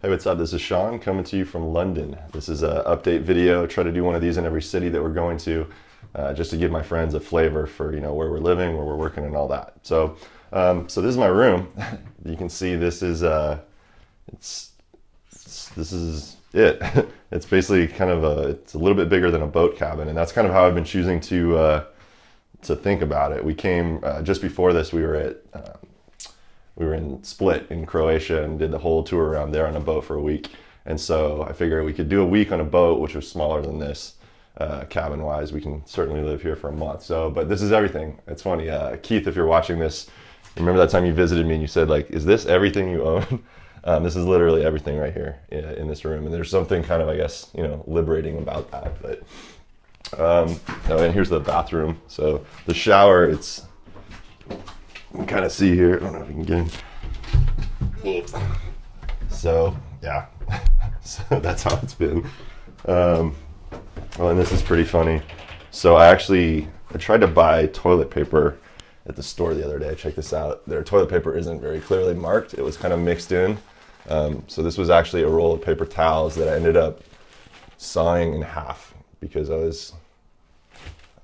Hey, what's up? This is Sean coming to you from London. This is an update video. Try to do one of these in every city that we're going to, just to give my friends a flavor for where we're living, where we're working, and all that. So this is my room. You can see this is this is it. It's basically kind of it's a little bit bigger than a boat cabin, and that's kind of how I've been choosing to think about it. We came just before this. We were in Split in Croatia and did the whole tour around there on a boat for a week. And so I figured we could do a week on a boat, which was smaller than this, cabin-wise. We can certainly live here for a month. But this is everything. It's funny, Keith, if you're watching this, remember that time you visited me and you said, like, is this everything you own? This is literally everything right here in this room. And there's something kind of, I guess, liberating about that. But and here's the bathroom. So the shower, you can kind of see here. I don't know if you can get in. So yeah, so that's how it's been. Well, and this is pretty funny. So I tried to buy toilet paper at the store the other day. Check this out. Their toilet paper isn't very clearly marked. It was kind of mixed in. So this was actually a roll of paper towels that I ended up sawing in half because I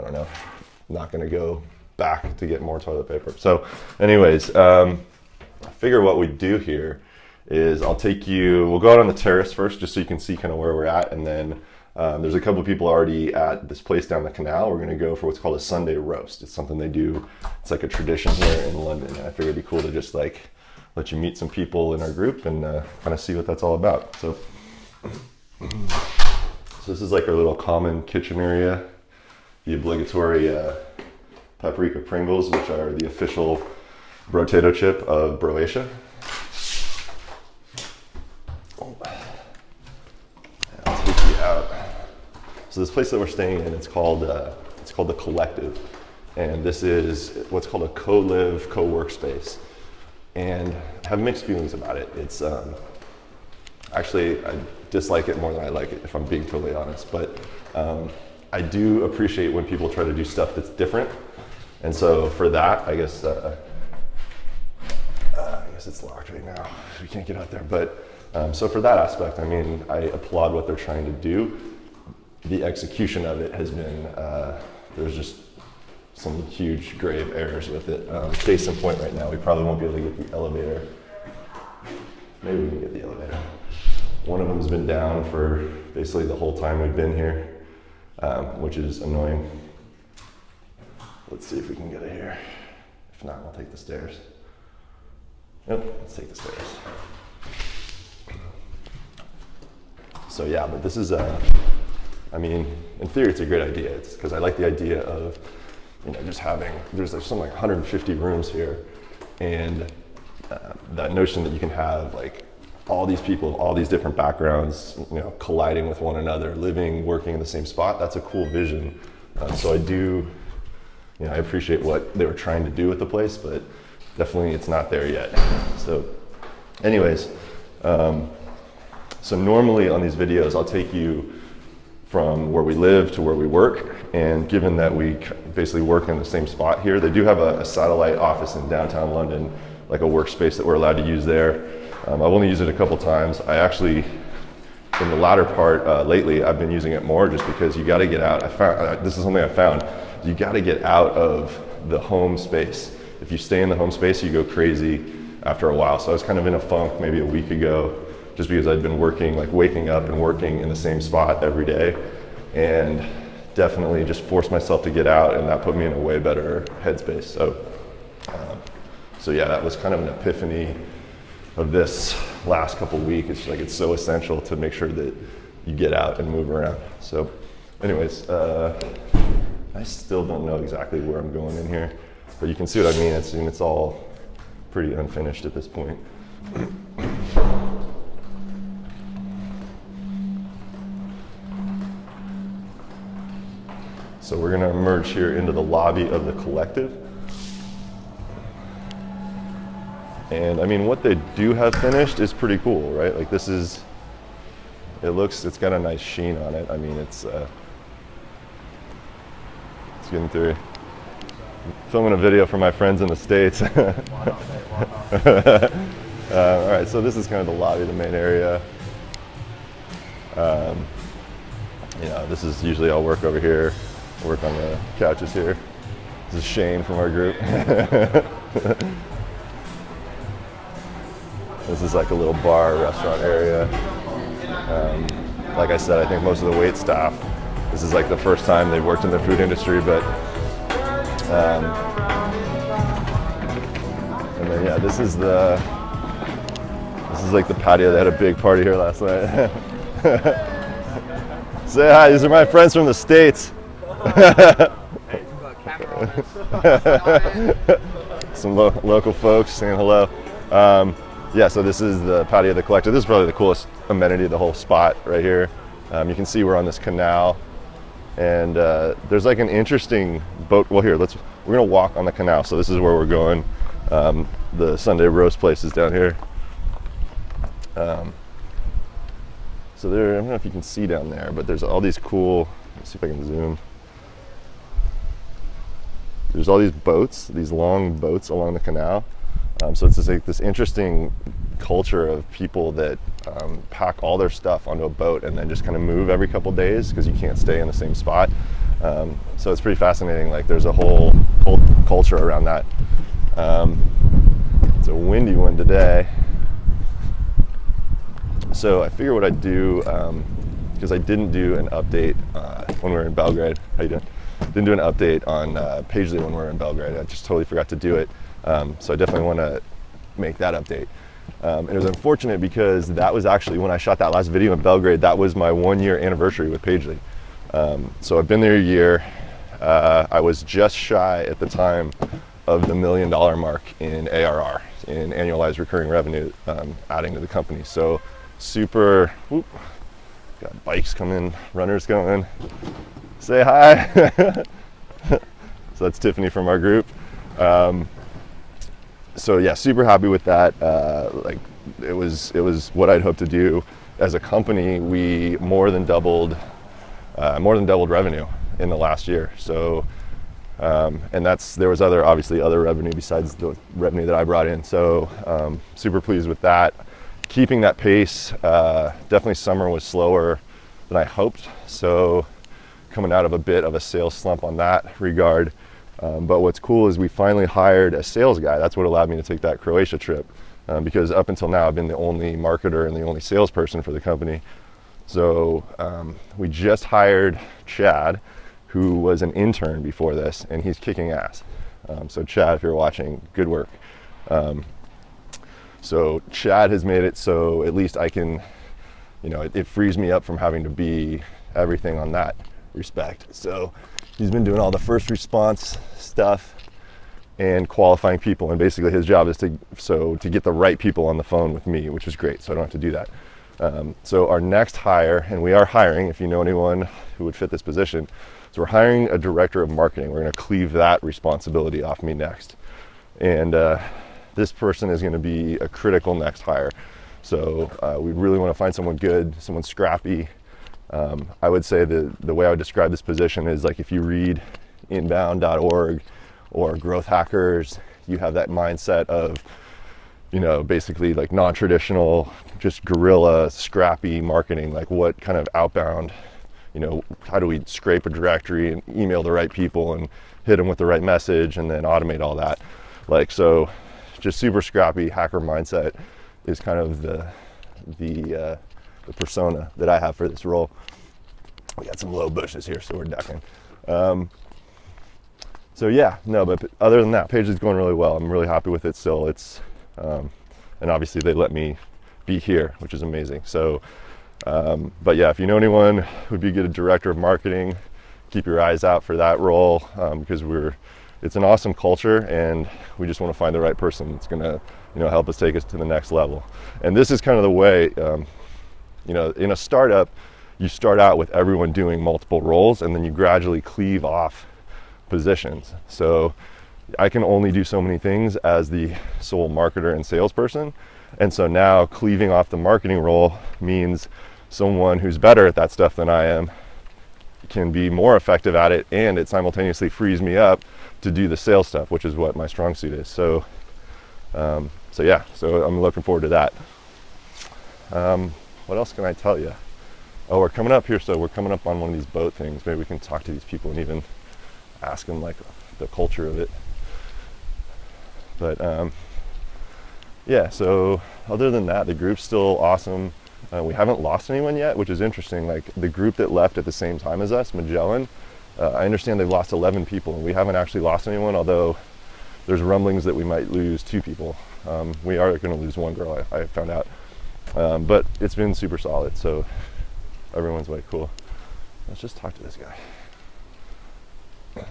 don't know, not gonna go back to get more toilet paper. So anyways, I figure what we do here is we'll go out on the terrace first just so you can see kind of where we're at, and then there's a couple of people already at this place down the canal. We're gonna go for what's called a Sunday roast. It's something they do, it's like a tradition here in London, and I figured it'd be cool to just like let you meet some people in our group and kind of see what that's all about. So this is like our little common kitchen area, the obligatory paprika Pringles, which are the official potato chip of Croatia. I'll take you out. So this place that we're staying in, it's called the Collective, and this is what's called a co-live, co-workspace. And I have mixed feelings about it. It's actually, I dislike it more than I like it, if I'm being totally honest. But I do appreciate when people try to do stuff that's different. And so for that, I guess it's locked right now. We can't get out there. But so for that aspect, I mean, I applaud what they're trying to do. The execution of it has been, there's just some huge grave errors with it. Case in point right now, we probably won't be able to get the elevator. Maybe we can get the elevator. One of them's been down for basically the whole time we've been here, which is annoying. Let's see if we can get it here. If not, we'll take the stairs. Yep, let's take the stairs. So yeah, but this is, I mean, in theory, it's a great idea. It's because I like the idea of, just having, there's something like 150 rooms here, and that notion that you can have like all these people of all these different backgrounds, colliding with one another, living, working in the same spot, that's a cool vision. So I do, I appreciate what they were trying to do with the place, but definitely it's not there yet. So anyways, so normally on these videos, I'll take you from where we live to where we work. And given that we basically work in the same spot here, they do have a satellite office in downtown London, like a workspace that we're allowed to use there. I've only used it a couple times. I actually, in the latter part lately, I've been using it more just because you gotta get out. This is something I found. You gotta get out of the home space. If you stay in the home space, you go crazy after a while. So I was kind of in a funk maybe a week ago, just because I'd been working, like waking up and working in the same spot every day, and definitely just forced myself to get out, and that put me in a way better headspace. So yeah, that was kind of an epiphany of this last couple weeks. It's like, it's so essential to make sure that you get out and move around. So anyways, I still don't know exactly where I'm going in here, but you can see what I mean. It's all pretty unfinished at this point. So we're gonna emerge here into the lobby of the Collective. And I mean, what they do have finished is pretty cool, right? Like it's got a nice sheen on it. I mean, it's getting through. Filming a video for my friends in the States. All right, so this is kind of the lobby, the main area. You know, this is usually I'll work over here, work on the couches here. This is Shane from our group. This is like a little bar, restaurant area. Like I said, I think most of the wait staff, this is like the first time they've worked in the food industry, but and then yeah, this is like the patio. They had a big party here last night. Say hi, these are my friends from the States. Some local folks saying hello. Yeah, so this is the patio of the Collector. This is probably the coolest amenity of the whole spot right here. You can see we're on this canal, and there's like an interesting boat. Well, here, we're gonna walk on the canal. So this is where we're going. The Sunday roast place is down here. So there, I don't know if you can see down there, but there's all these cool, let's see if I can zoom. There's all these boats, these long boats along the canal. So it's just like this interesting culture of people that pack all their stuff onto a boat and then just kind of move every couple days because you can't stay in the same spot. So it's pretty fascinating. Like there's a whole culture around that. It's a windy one today. So I figure what I'd do, because I didn't do an update when we were in Belgrade. How you doing? Didn't do an update on Pagely when we were in Belgrade. I just totally forgot to do it. So I definitely want to make that update. And it was unfortunate because that was actually when I shot that last video in Belgrade, that was my 1-year anniversary with Pagely. So I've been there a year. I was just shy at the time of the $1 million mark in ARR, in annualized recurring revenue, adding to the company. So super, whoop, got bikes coming, runners going. Say hi. So that's Tiffany from our group. So yeah, super happy with that. Like it was what I'd hoped to do. As a company, we more than doubled revenue in the last year. So, and there was obviously other revenue besides the revenue that I brought in. So super pleased with that. Keeping that pace. Definitely summer was slower than I hoped. So coming out of a bit of a sales slump on that regard. But what's cool is we finally hired a sales guy. That's what allowed me to take that Croatia trip, because up until now I've been the only marketer and the only salesperson for the company. So we just hired Chad, who was an intern before this, and he's kicking ass. So Chad, if you're watching, good work. So Chad has made it so at least I can, it frees me up from having to be everything on that respect. So he's been doing all the first response stuff and qualifying people, and basically his job is to get the right people on the phone with me, which is great, so I don't have to do that. So our next hire, and we are hiring, if you know anyone who would fit this position, so we're hiring a director of marketing. We're going to cleave that responsibility off me next, and this person is going to be a critical next hire. So we really want to find someone good, someone scrappy. I would say the way I would describe this position is like if you read inbound.org or Growth Hackers, you have that mindset of, basically like non-traditional, just guerrilla, scrappy marketing, like what kind of outbound, how do we scrape a directory and email the right people and hit them with the right message and then automate all that. Like, so just super scrappy hacker mindset is kind of the persona that I have for this role. We got some low bushes here, so we're ducking. So yeah, no, but other than that, Pagely's going really well. I'm really happy with it still. It's, and obviously they let me be here, which is amazing. So, but yeah, if you know anyone who'd be a good director of marketing, keep your eyes out for that role, because it's an awesome culture, and we just want to find the right person that's gonna, help us take us to the next level. And this is kind of the way, in a startup, you start out with everyone doing multiple roles, and then you gradually cleave off positions. So I can only do so many things as the sole marketer and salesperson. And so now cleaving off the marketing role means someone who's better at that stuff than I am can be more effective at it, and it simultaneously frees me up to do the sales stuff, which is what my strong suit is. So So yeah, so I'm looking forward to that. What else can I tell you? Oh, we're coming up here, so we're coming up on one of these boat things. Maybe we can talk to these people and even ask them like the culture of it. But yeah, so other than that, the group's still awesome. We haven't lost anyone yet, which is interesting. Like the group that left at the same time as us, Magellan, I understand they've lost 11 people, and we haven't actually lost anyone, although there's rumblings that we might lose 2 people. We are going to lose 1 girl, I found out. But it's been super solid, so everyone's like, cool. Let's just talk to this guy. How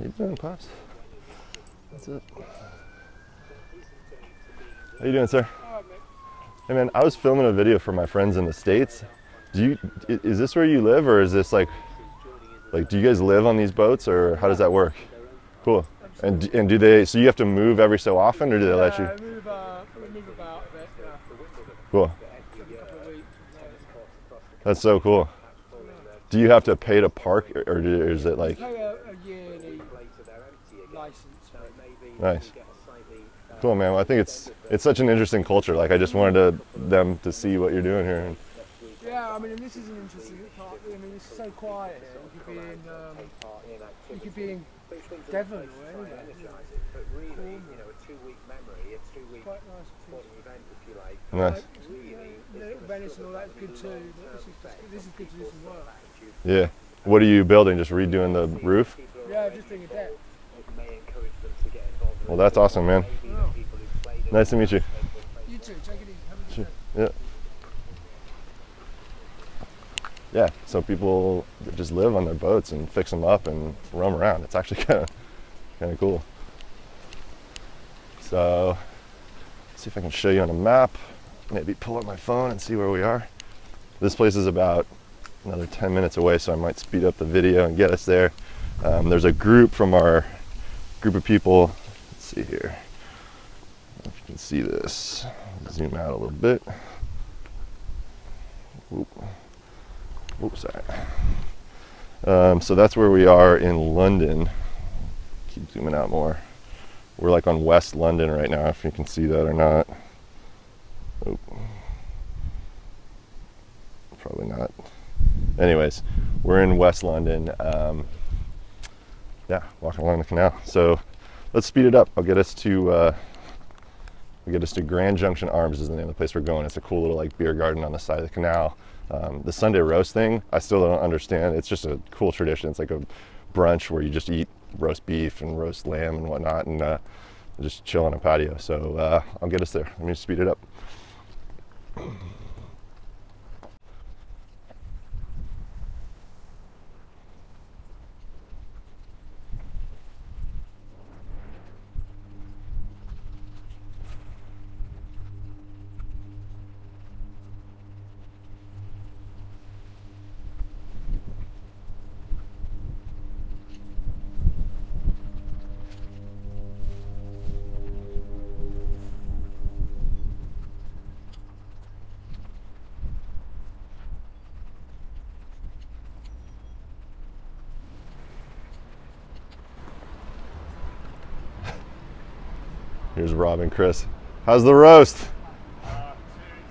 you doing, Pops? That's it. How you doing, sir? Hey man, I was filming a video for my friends in the States. Is this where you live, or is this like do you guys live on these boats, or how does that work? Cool. And do they, so you have to move every so often, or do they let you? We move about a bit, yeah. Cool. That's so cool. Do you have to pay to park, or is it like? We pay a yearly license. Nice. Cool, man. Well, I think it's such an interesting culture. Like, I just wanted them to see what you're doing here. Yeah, I mean, and this is an interesting part. I mean, it's so quiet here. You could be in Devon or anywhere. Quite nice. Nice. Venice and all that's good too. But this is good to do some work. Yeah. What are you building? Just redoing the roof? Yeah, just doing a deck. Well, that's awesome, man. Oh. Nice to meet you. You too. Take it easy. Have a good day. Yeah. Yeah, so people just live on their boats and fix them up and roam around. It's actually kind of cool. So, let's see if I can show you on a map. Maybe pull up my phone and see where we are. This place is about another 10 minutes away, so I might speed up the video and get us there. There's a group from our group of people. Let's see here. I don't know if you can see this. Zoom out a little bit. Oop. Oops, sorry. So that's where we are in London. Keep zooming out more. We're like on West London right now, if you can see that or not. Oop. Probably not. Anyways, we're in West London. Yeah, walking along the canal. So let's speed it up. I'll get us to Grand Junction Arms is the name of the place we're going. It's a cool little like beer garden on the side of the canal. The Sunday roast thing, I still don't understand. It's just a cool tradition. It's like a brunch where you just eat roast beef and roast lamb and whatnot, and just chill on a patio. So I'll get us there. Let me speed it up. Here's Rob and Chris. How's the roast? Too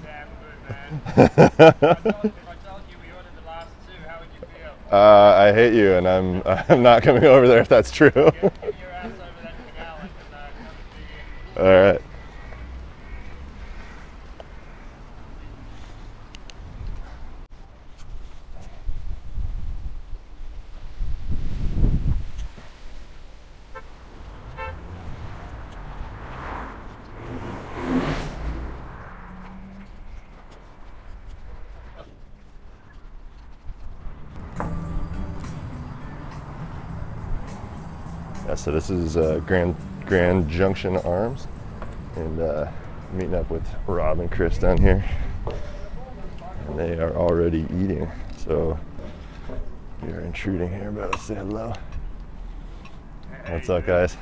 damn good, man. If I told you we ordered the last 2, how would you feel? I hate you, and I'm not coming over there if that's true. Get your ass over that canal and come and see you. All right. Yeah, so this is Grand Junction Arms, and meeting up with Rob and Chris down here, and they are already eating. So we are intruding here, but let's say hello. What's up, guys?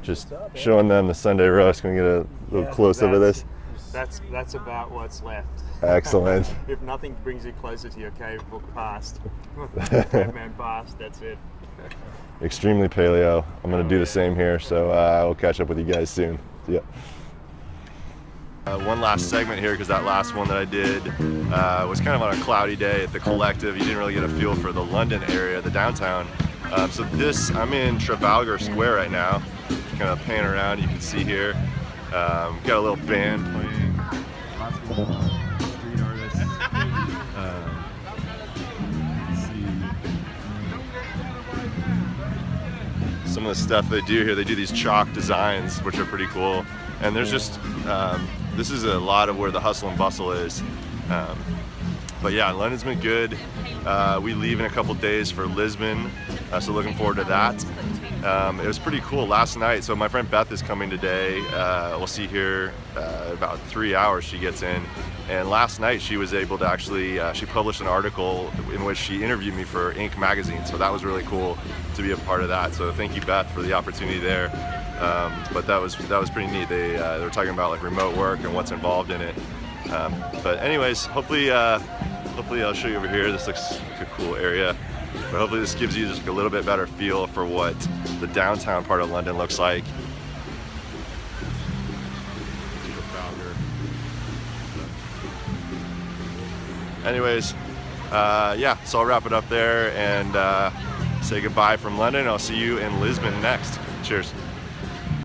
Just showing them the Sunday roast. Can we get a little close up of this? That's about what's left. Excellent. If nothing brings you closer to your cave book past, caveman past, that's it. extremely paleo. I'm gonna do the same here, so I will catch up with you guys soon. See ya. One last segment here, because that last one that I did was kind of on a cloudy day at the Collective. You didn't really get a feel for the London area, the downtown. So I'm in Trafalgar Square right now. Kind of pan around, you can see here. Got a little band playing, lots of street artists. Some of the stuff they do here, they do these chalk designs, which are pretty cool. And there's just, this is a lot of where the hustle and bustle is. But yeah, London's been good. We leave in a couple days for Lisbon, so looking forward to that. It was pretty cool last night. So my friend Beth is coming today. We'll see here about 3 hours she gets in. And last night she was able to actually, she published an article in which she interviewed me for Inc. magazine. So that was really cool to be a part of that. So thank you, Beth, for the opportunity there. But that was pretty neat. They were talking about like remote work and what's involved in it. But anyways, hopefully I'll show you over here. This looks like a cool area. But hopefully this gives you just a little bit better feel for what the downtown part of London looks like. Anyways, yeah, so I'll wrap it up there and say goodbye from London. I'll see you in Lisbon next. Cheers.